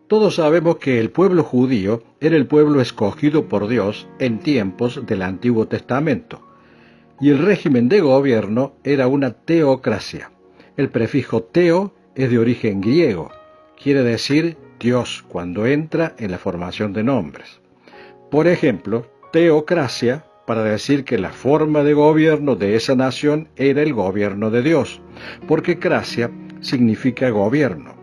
Todos sabemos que el pueblo judío era el pueblo escogido por Dios en tiempos del Antiguo Testamento, y el régimen de gobierno era una teocracia. El prefijo teo es de origen griego, quiere decir Dios cuando entra en la formación de nombres. Por ejemplo, teocracia para decir que la forma de gobierno de esa nación era el gobierno de Dios, porque cracia significa gobierno.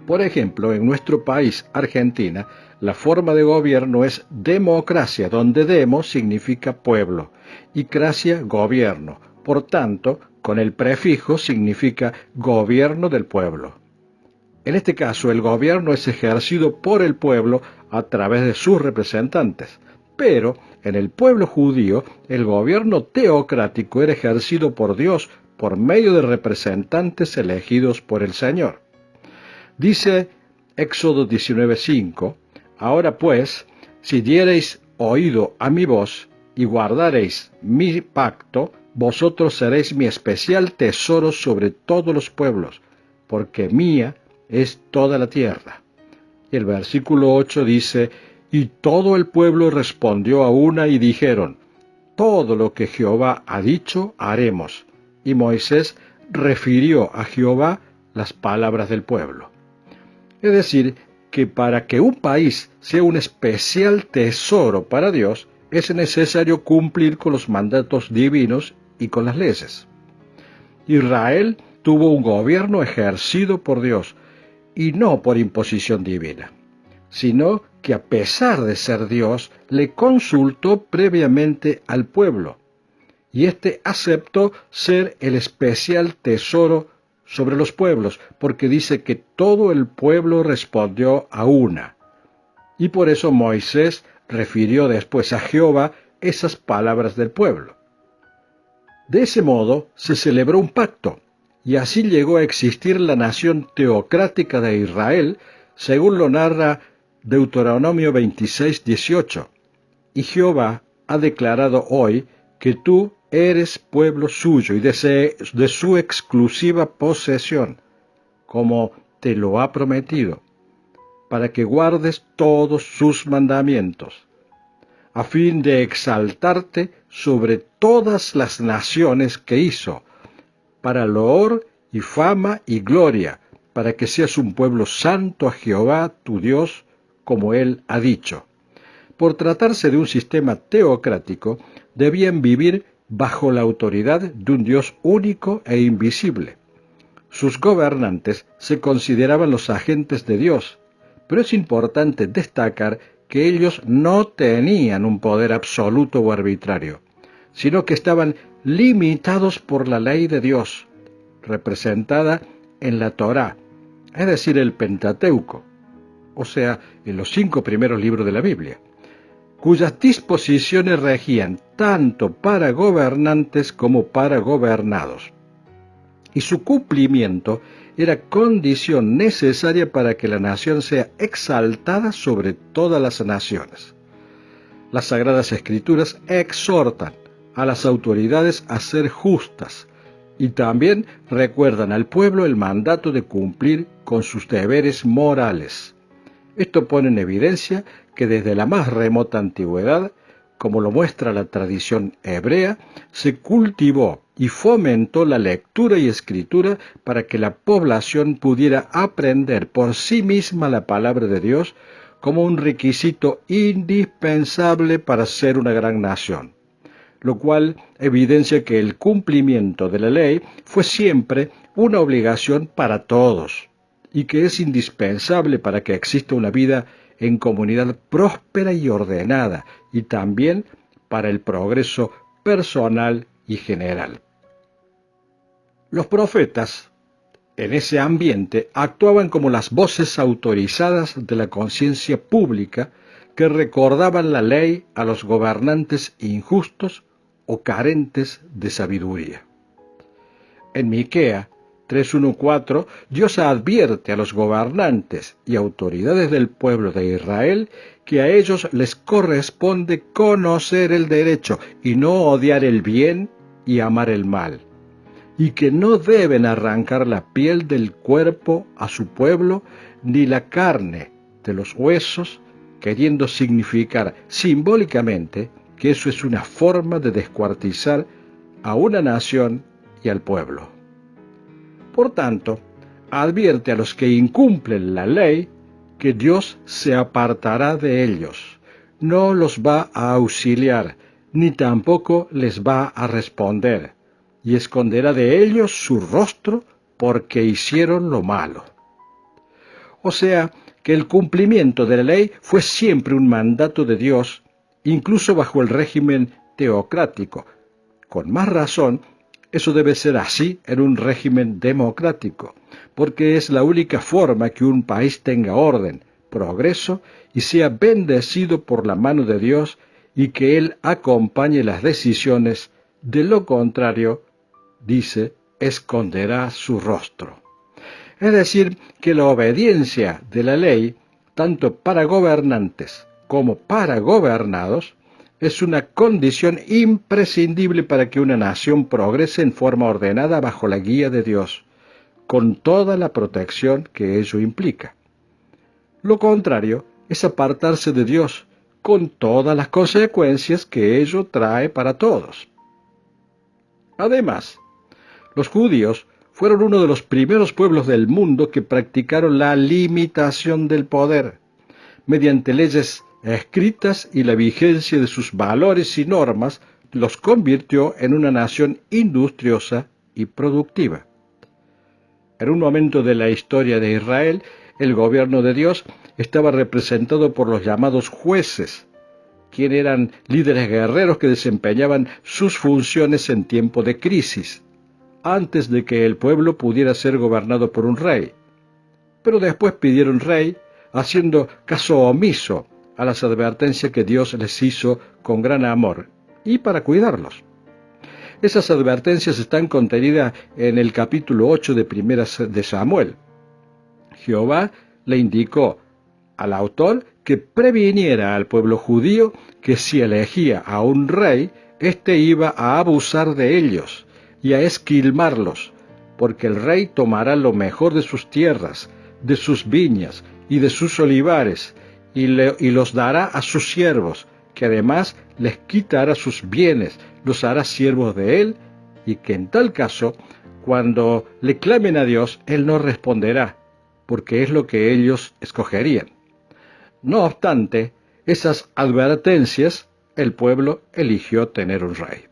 Por ejemplo, en nuestro país, Argentina, la forma de gobierno es democracia, donde demo significa pueblo y cracia gobierno. Por tanto, con el prefijo significa gobierno del pueblo. En este caso, el gobierno es ejercido por el pueblo a través de sus representantes. Pero en el pueblo judío, el gobierno teocrático era ejercido por Dios por medio de representantes elegidos por el Señor. Dice Éxodo 19:5, ahora pues, si diereis oído a mi voz y guardareis mi pacto, vosotros seréis mi especial tesoro sobre todos los pueblos, porque mía es toda la tierra. Y el versículo 8 dice, y todo el pueblo respondió a una y dijeron, todo lo que Jehová ha dicho haremos. Y Moisés refirió a Jehová las palabras del pueblo. Es decir, que para que un país sea un especial tesoro para Dios, es necesario cumplir con los mandatos divinos y con las leyes. Israel tuvo un gobierno ejercido por Dios, y no por imposición divina, sino que a pesar de ser Dios, le consultó previamente al pueblo, y éste aceptó ser el especial tesoro sobre los pueblos, porque dice que todo el pueblo respondió a una. Y por eso Moisés refirió después a Jehová esas palabras del pueblo. De ese modo se celebró un pacto, y así llegó a existir la nación teocrática de Israel, según lo narra Deuteronomio 26:18. Y Jehová ha declarado hoy que tú eres pueblo suyo y de su exclusiva posesión, como te lo ha prometido, para que guardes todos sus mandamientos, a fin de exaltarte sobre todas las naciones que hizo, para loor y fama y gloria, para que seas un pueblo santo a Jehová tu Dios, como él ha dicho. Por tratarse de un sistema teocrático, debían vivir bajo la autoridad de un Dios único e invisible. Sus gobernantes se consideraban los agentes de Dios, pero es importante destacar que ellos no tenían un poder absoluto o arbitrario, sino que estaban limitados por la ley de Dios, representada en la Torá, es decir, el Pentateuco, o sea, en los 5 primeros libros de la Biblia, cuyas disposiciones regían tanto para gobernantes como para gobernados. Y su cumplimiento era condición necesaria para que la nación sea exaltada sobre todas las naciones. Las Sagradas Escrituras exhortan a las autoridades a ser justas y también recuerdan al pueblo el mandato de cumplir con sus deberes morales. Esto pone en evidencia que desde la más remota antigüedad, como lo muestra la tradición hebrea, se cultivó y fomentó la lectura y escritura para que la población pudiera aprender por sí misma la palabra de Dios como un requisito indispensable para ser una gran nación, lo cual evidencia que el cumplimiento de la ley fue siempre una obligación para todos, y que es indispensable para que exista una vida en comunidad próspera y ordenada, y también para el progreso personal y general. Los profetas, en ese ambiente, actuaban como las voces autorizadas de la conciencia pública que recordaban la ley a los gobernantes injustos o carentes de sabiduría. En Miquea 3:1-4, Dios advierte a los gobernantes y autoridades del pueblo de Israel que a ellos les corresponde conocer el derecho y no odiar el bien y amar el mal. y que no deben arrancar la piel del cuerpo a su pueblo, ni la carne de los huesos, queriendo significar simbólicamente que eso es una forma de descuartizar a una nación y al pueblo. Por tanto, advierte a los que incumplen la ley que Dios se apartará de ellos, no los va a auxiliar, ni tampoco les va a responder, y esconderá de ellos su rostro porque hicieron lo malo. O sea, que el cumplimiento de la ley fue siempre un mandato de Dios, incluso bajo el régimen teocrático. Con más razón, eso debe ser así en un régimen democrático, porque es la única forma que un país tenga orden, progreso y sea bendecido por la mano de Dios y que Él acompañe las decisiones. De lo contrario, dice, esconderá su rostro. Es decir, que la obediencia de la ley, tanto para gobernantes como para gobernados, es una condición imprescindible para que una nación progrese en forma ordenada bajo la guía de Dios, con toda la protección que ello implica. Lo contrario es apartarse de Dios, con todas las consecuencias que ello trae para todos. Además, los judíos fueron uno de los primeros pueblos del mundo que practicaron la limitación del poder, mediante leyes escritas y la vigencia de sus valores y normas los convirtió en una nación industriosa y productiva. En un momento de la historia de Israel, el gobierno de Dios estaba representado por los llamados jueces, quienes eran líderes guerreros que desempeñaban sus funciones en tiempo de crisis, antes de que el pueblo pudiera ser gobernado por un rey. Pero después pidieron rey, haciendo caso omiso a las advertencias que Dios les hizo con gran amor, y para cuidarlos. Esas advertencias están contenidas en el capítulo 8 de Primera de Samuel. Jehová le indicó al autor que previniera al pueblo judío que si elegía a un rey, éste iba a abusar de ellos y a esquilmarlos, porque el rey tomará lo mejor de sus tierras, de sus viñas y de sus olivares, y los dará a sus siervos, que además les quitará sus bienes, los hará siervos de él, y que en tal caso, cuando le clamen a Dios, él no responderá, porque es lo que ellos escogerían. No obstante esas advertencias, el pueblo eligió tener un rey.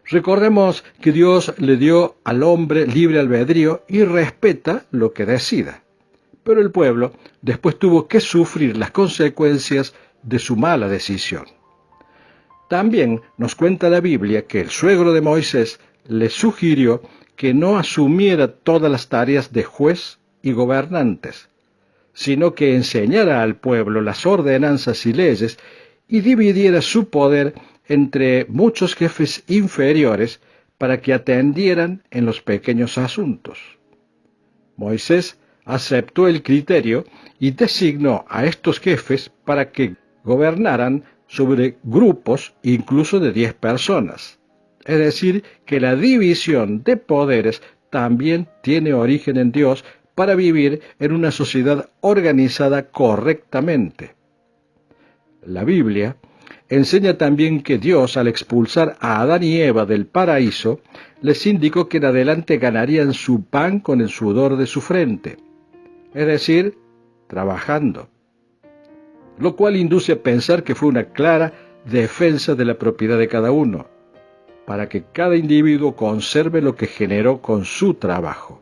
Recordemos que Dios le dio al hombre libre albedrío y respeta lo que decida. Pero el pueblo después tuvo que sufrir las consecuencias de su mala decisión. También nos cuenta la Biblia que el suegro de Moisés le sugirió que no asumiera todas las tareas de juez y gobernantes, sino que enseñara al pueblo las ordenanzas y leyes y dividiera su poder entre muchos jefes inferiores para que atendieran en los pequeños asuntos. Moisés aceptó el criterio y designó a estos jefes para que gobernaran sobre grupos incluso de 10 personas. Es decir, que la división de poderes también tiene origen en Dios para vivir en una sociedad organizada correctamente. La Biblia enseña también que Dios, al expulsar a Adán y Eva del paraíso, les indicó que en adelante ganarían su pan con el sudor de su frente, es decir, trabajando, lo cual induce a pensar que fue una clara defensa de la propiedad de cada uno, para que cada individuo conserve lo que generó con su trabajo.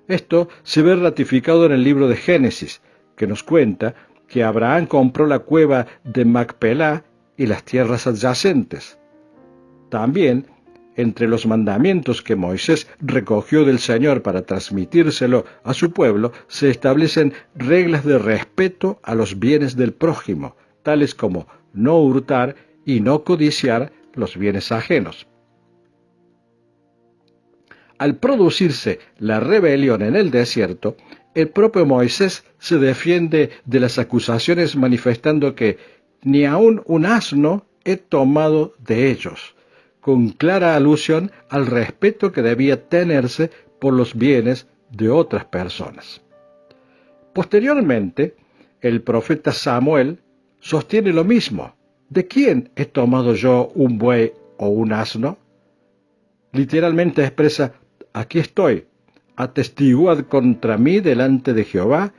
Esto se ve ratificado en el libro de Génesis, que nos cuenta que Abraham compró la cueva de Macpelá y las tierras adyacentes. También, entre los mandamientos que Moisés recogió del Señor para transmitírselo a su pueblo, se establecen reglas de respeto a los bienes del prójimo, tales como no hurtar y no codiciar los bienes ajenos. Al producirse la rebelión en el desierto, el propio Moisés se defiende de las acusaciones manifestando que ni aun un asno he tomado de ellos, con clara alusión al respeto que debía tenerse por los bienes de otras personas. Posteriormente, el profeta Samuel sostiene lo mismo. ¿De quién he tomado yo un buey o un asno? Literalmente expresa: aquí estoy, atestiguad contra mí delante de Jehová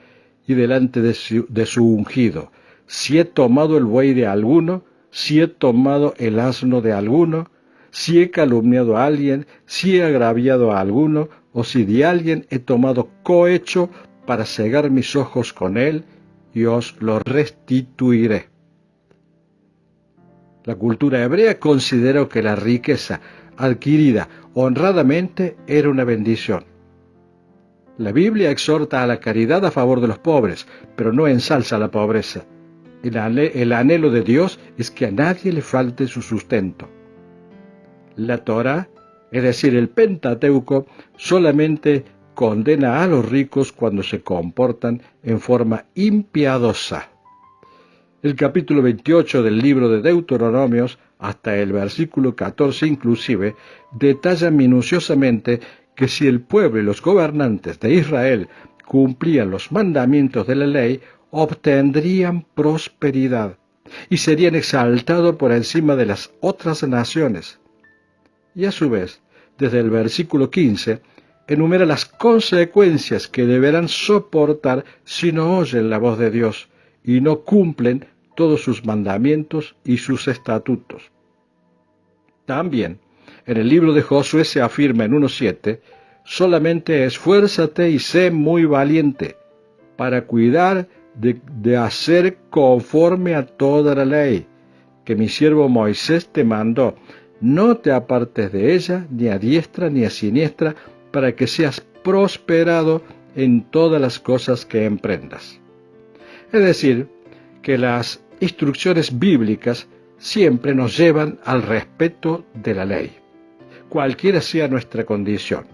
y delante de su ungido, si he tomado el buey de alguno, si he tomado el asno de alguno, si he calumniado a alguien, si he agraviado a alguno, o si de alguien he tomado cohecho para cegar mis ojos con él, y os lo restituiré. La cultura hebrea consideró que la riqueza adquirida honradamente era una bendición. La Biblia exhorta a la caridad a favor de los pobres, pero no ensalza la pobreza. El anhelo de Dios es que a nadie le falte su sustento. La Torá, es decir, el Pentateuco, solamente condena a los ricos cuando se comportan en forma impiadosa. El capítulo 28 del libro de Deuteronomios, hasta el versículo 14 inclusive, detalla minuciosamente que si el pueblo y los gobernantes de Israel cumplían los mandamientos de la ley, obtendrían prosperidad y serían exaltados por encima de las otras naciones. Y a su vez, desde el versículo 15, enumera las consecuencias que deberán soportar si no oyen la voz de Dios y no cumplen todos sus mandamientos y sus estatutos. También, en el libro de Josué se afirma en 1:7, solamente esfuérzate y sé muy valiente para cuidar de hacer conforme a toda la ley que mi siervo Moisés te mandó. No te apartes de ella, ni a diestra ni a siniestra, para que seas prosperado en todas las cosas que emprendas. Es decir, que las instrucciones bíblicas siempre nos llevan al respeto de la ley, cualquiera sea nuestra condición,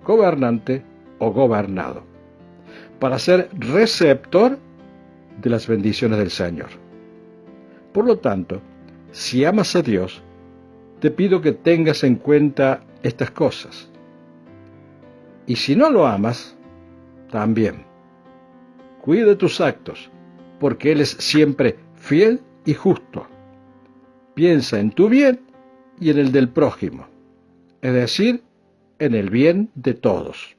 gobernante o gobernado, para ser receptor de las bendiciones del Señor. Por lo tanto, si amas a Dios, te pido que tengas en cuenta estas cosas. Y si no lo amas, también. Cuida tus actos, porque Él es siempre fiel y justo. Piensa en tu bien y en el del prójimo, es decir, en el bien de todos.